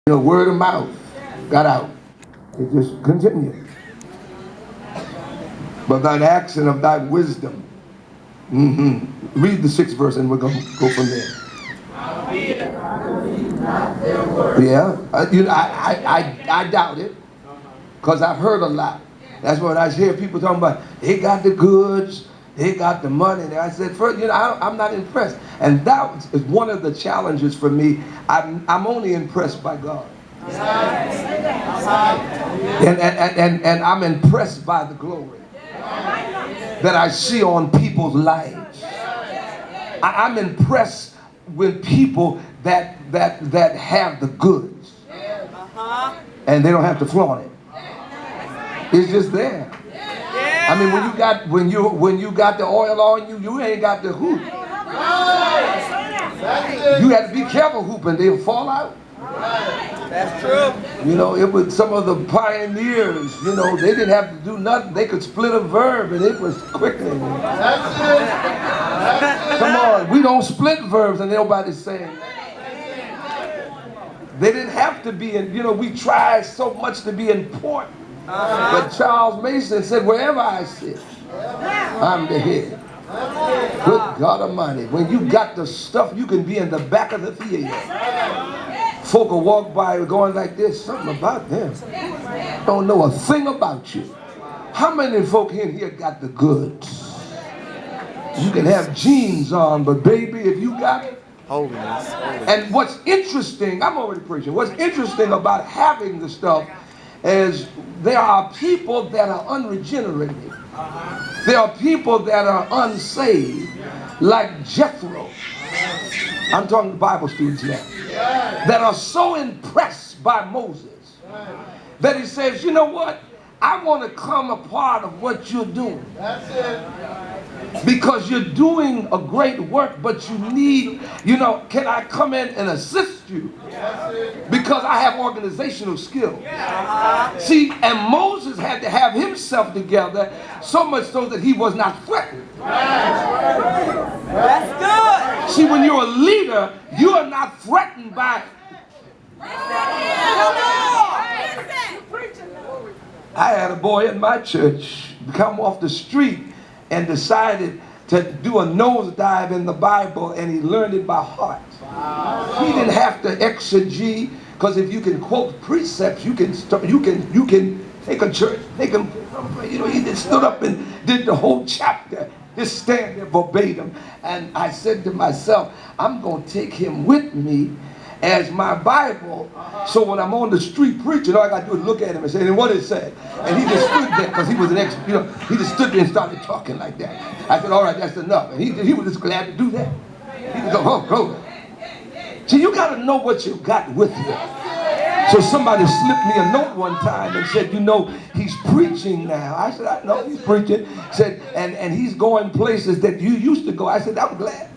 Word of mouth got out. It just continued. But thine action of thy wisdom. Read the 6th verse and we're going to go from there. Yeah, I doubt it because I've heard a lot. That's what I hear people talking about. They got the goods, they got the money. And I said, first, I'm not impressed. And that is one of the challenges for me. I'm only impressed by God. And I'm impressed by the glory that I see on people's lives. I'm impressed with people that have the goods and they don't have to flaunt it. It's just there. I mean, when you got the oil on you, you ain't got the hoop. You have to be careful hooping; they'll fall out. That's true. It was some of the pioneers. They didn't have to do nothing. They could split a verb, and it was quickening. That's it. Come on, we don't split verbs, and nobody's saying. They didn't have to be in. We try so much to be important. But Charles Mason said, "Wherever I sit, I'm the head." Good God Almighty! When you got the stuff, you can be in the back of the theater. Folk will walk by going like this. Something about them. Don't know a thing about you. How many folk in here got the goods? You can have jeans on, but baby, if you got it. Holiness. And what's interesting, I'm already preaching. What's interesting about having the stuff is there are people that are unregenerated. There are people that are unsaved, like Jethro. I'm talking to Bible students now. That are so impressed by Moses that he says, you know what? I want to come a part of what you're doing. That's it. Because you're doing a great work, but you need, can I come in and assist you? Because I have organizational skill. See, and Moses had to have himself together so much so that he was not threatened. That's good. See, when you're a leader, you are not threatened by. I had a boy in my church come off the street and decided to do a nosedive in the Bible, and he learned it by heart. He didn't have to exegete, because if you can quote precepts, you can take a church, he just stood up and did the whole chapter, just stand there verbatim. And I said to myself, I'm going to take him with me as my Bible, so when I'm on the street preaching, all I got to do is look at him and say, and what it said. And he just stood there because he was an he just stood there and started talking like that. I said, all right, that's enough. And he was just glad to do that. He would go, go. See, you got to know what you got with you. So somebody slipped me a note one time and said, he's preaching now. I said, I know he's preaching. Said, and he's going places that you used to go. I said, I'm glad.